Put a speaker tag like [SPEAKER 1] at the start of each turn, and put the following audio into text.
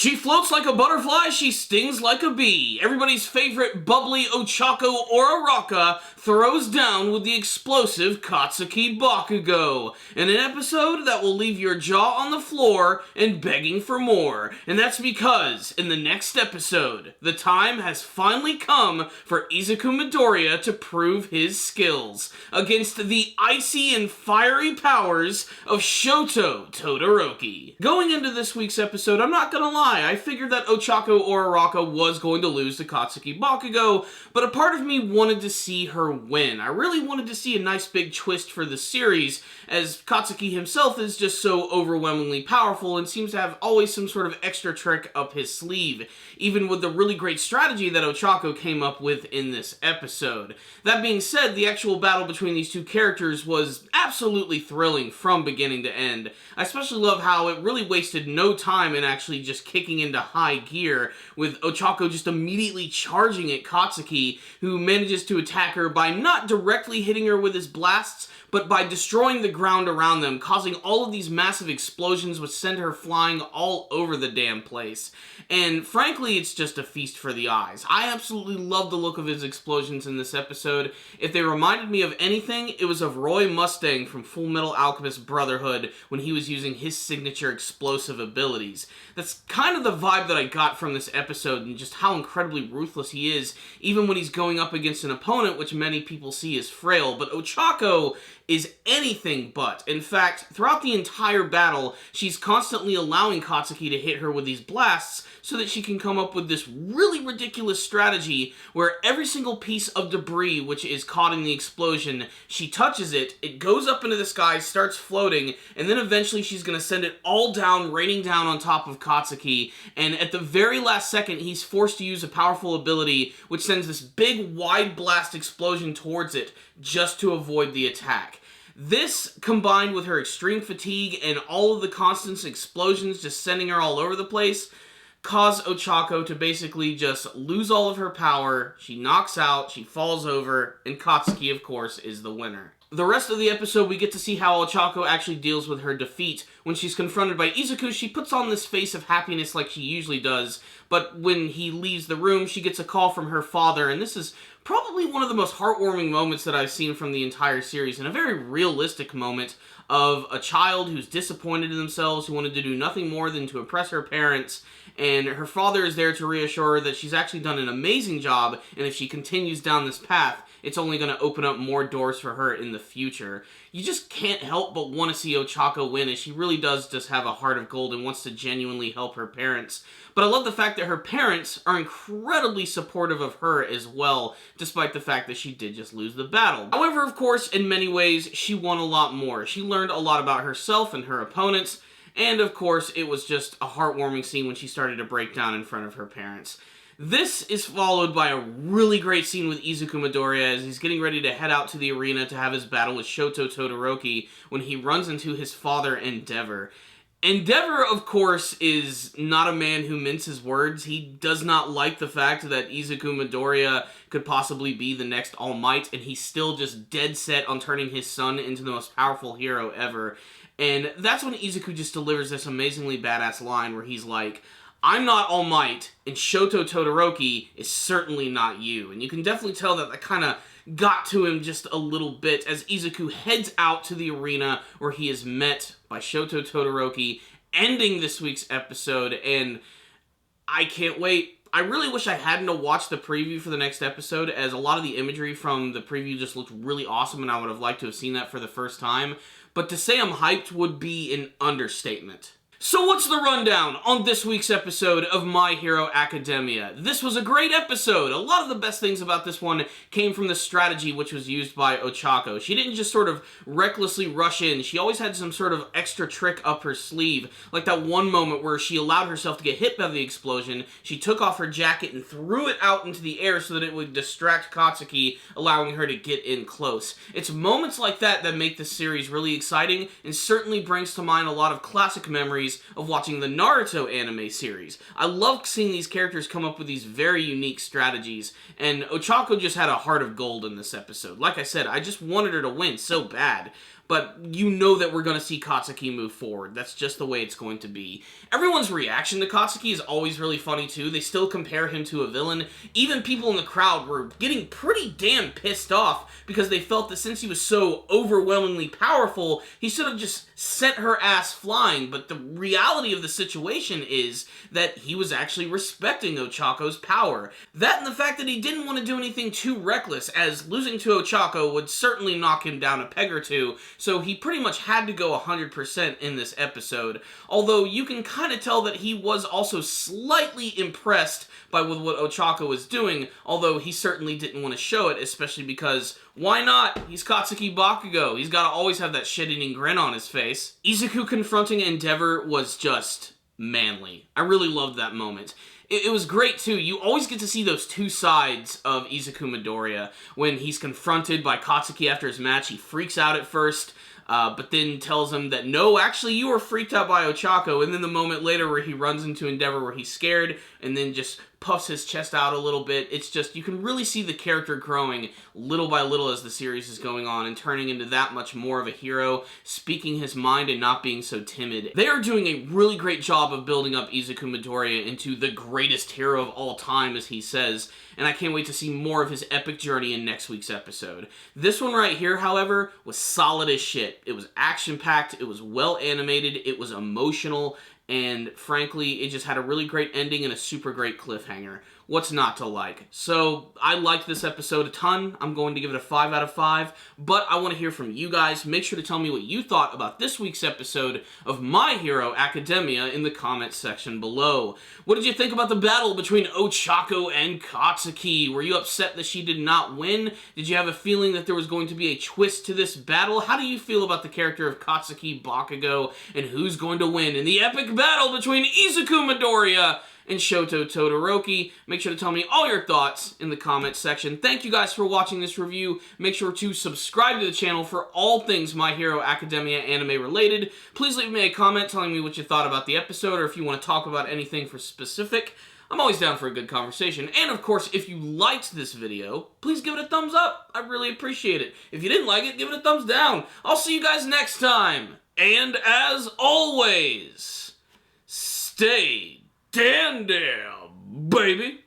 [SPEAKER 1] She floats like a butterfly, she stings like a bee. Everybody's favorite bubbly Ochaco Uraraka throws down with the explosive Katsuki Bakugo. In an episode that will leave your jaw on the floor and begging for more. And that's because, in the next episode, the time has finally come for Izuku Midoriya to prove his skills against the icy and fiery powers of Shoto Todoroki. Going into this week's episode, I'm not gonna lie, I figured that Ochaco Uraraka was going to lose to Katsuki Bakugo, but a part of me wanted to see her win. I really wanted to see a nice big twist for the series, as Katsuki himself is just so overwhelmingly powerful and seems to have always some sort of extra trick up his sleeve, even with the really great strategy that Ochaco came up with in this episode. That being said, the actual battle between these two characters was absolutely thrilling from beginning to end. I especially love how it really wasted no time in actually just kicking into high gear, with Ochaco just immediately charging at Katsuki, who manages to attack her by not directly hitting her with his blasts, but by destroying the ground around them, causing all of these massive explosions which send her flying all over the damn place. And frankly, it's just a feast for the eyes. I absolutely love the look of his explosions in this episode. If they reminded me of anything, it was of Roy Mustang from Full Metal Alchemist Brotherhood when he was using his signature explosive abilities. That's kind of the vibe that I got from this episode, and just how incredibly ruthless he is, even when he's going up against an opponent which many people see as frail. But Ochaco is anything but. In fact, throughout the entire battle, she's constantly allowing Katsuki to hit her with these blasts so that she can come up with this really ridiculous strategy where every single piece of debris which is caught in the explosion, she touches it, it goes up into the sky, starts floating, and then eventually she's going to send it all down, raining down on top of Katsuki, and at the very last second, he's forced to use a powerful ability which sends this big, wide blast explosion towards it just to avoid the attack. This, combined with her extreme fatigue and all of the constant explosions just sending her all over the place, caused Ochaco to basically just lose all of her power. She knocks out, she falls over, and Katsuki, of course, is the winner. The rest of the episode, we get to see how Ochaco actually deals with her defeat. When she's confronted by Izuku, she puts on this face of happiness like she usually does, but when he leaves the room, she gets a call from her father, and this is probably one of the most heartwarming moments that I've seen from the entire series, and a very realistic moment of a child who's disappointed in themselves, who wanted to do nothing more than to impress her parents, and her father is there to reassure her that she's actually done an amazing job, and if she continues down this path, it's only going to open up more doors for her in the future. You just can't help but want to see Ochaco win, as she really does just have a heart of gold and wants to genuinely help her parents. But I love the fact that her parents are incredibly supportive of her as well, despite the fact that she did just lose the battle. However, of course, in many ways, she won a lot more. She learned a lot about herself and her opponents, and of course, it was just a heartwarming scene when she started to break down in front of her parents. This is followed by a really great scene with Izuku Midoriya as he's getting ready to head out to the arena to have his battle with Shoto Todoroki when he runs into his father, Endeavor. Endeavor, of course, is not a man who minces words. He does not like the fact that Izuku Midoriya could possibly be the next All Might, and he's still just dead set on turning his son into the most powerful hero ever. And that's when Izuku just delivers this amazingly badass line where he's like, "I'm not All Might, and Shoto Todoroki is certainly not you." And you can definitely tell that kind of got to him just a little bit as Izuku heads out to the arena where he is met by Shoto Todoroki, ending this week's episode, and I can't wait. I really wish I hadn't watched the preview for the next episode, as a lot of the imagery from the preview just looked really awesome, and I would have liked to have seen that for the first time. But to say I'm hyped would be an understatement. So what's the rundown on this week's episode of My Hero Academia? This was a great episode. A lot of the best things about this one came from the strategy which was used by Ochaco. She didn't just sort of recklessly rush in. She always had some sort of extra trick up her sleeve. Like that one moment where she allowed herself to get hit by the explosion. She took off her jacket and threw it out into the air so that it would distract Katsuki, allowing her to get in close. It's moments like that that make this series really exciting, and certainly brings to mind a lot of classic memories of watching the Naruto anime series. I love seeing these characters come up with these very unique strategies, and Ochaco just had a heart of gold in this episode. Like I said, I just wanted her to win so bad. but you know that we're going to see Katsuki move forward. That's just the way it's going to be. Everyone's reaction to Katsuki is always really funny too. They still compare him to a villain. Even people in the crowd were getting pretty damn pissed off because they felt that since he was so overwhelmingly powerful, he should have just sent her ass flying. But the reality of the situation is that he was actually respecting Ochaco's power. That and the fact that he didn't want to do anything too reckless, as losing to Ochaco would certainly knock him down a peg or two, so he pretty much had to go 100% in this episode. Although you can kind of tell that he was also slightly impressed by what Ochaco was doing, although he certainly didn't want to show it, especially because, why not? He's Katsuki Bakugo. He's got to always have that shit-eating grin on his face. Izuku confronting Endeavor was just manly. I really loved that moment. It was great, too. You always get to see those two sides of Izuku Midoriya. When he's confronted by Katsuki after his match, he freaks out at first, but then tells him that, no, actually, you were freaked out by Ochaco, and then the moment later where he runs into Endeavor where he's scared, and then just puffs his chest out a little bit. It's just, you can really see the character growing little by little as the series is going on and turning into that much more of a hero, speaking his mind and not being so timid. They are doing a really great job of building up Izuku Midoriya into the greatest hero of all time, as he says, and I can't wait to see more of his epic journey in next week's episode. This one right here, however, was solid as shit. It was action-packed, it was well animated, it was emotional, and frankly, it just had a really great ending and a super great cliffhanger. What's not to like? So, I liked this episode a ton. I'm going to give it a 5 out of 5, but I want to hear from you guys. Make sure to tell me what you thought about this week's episode of My Hero Academia in the comments section below. What did you think about the battle between Ochaco and Katsuki? Were you upset that she did not win? Did you have a feeling that there was going to be a twist to this battle? How do you feel about the character of Katsuki Bakugo, and who's going to win in the epic battle between Izuku Midoriya and Shoto Todoroki? Make sure to tell me all your thoughts in the comments section. Thank you guys for watching this review. Make sure to subscribe to the channel for all things My Hero Academia anime related. Please leave me a comment telling me what you thought about the episode, or if you want to talk about anything for specific. I'm always down for a good conversation. And of course, if you liked this video, please give it a thumbs up. I really appreciate it. If you didn't like it, give it a thumbs down. I'll see you guys next time. And as always, stay damn, baby.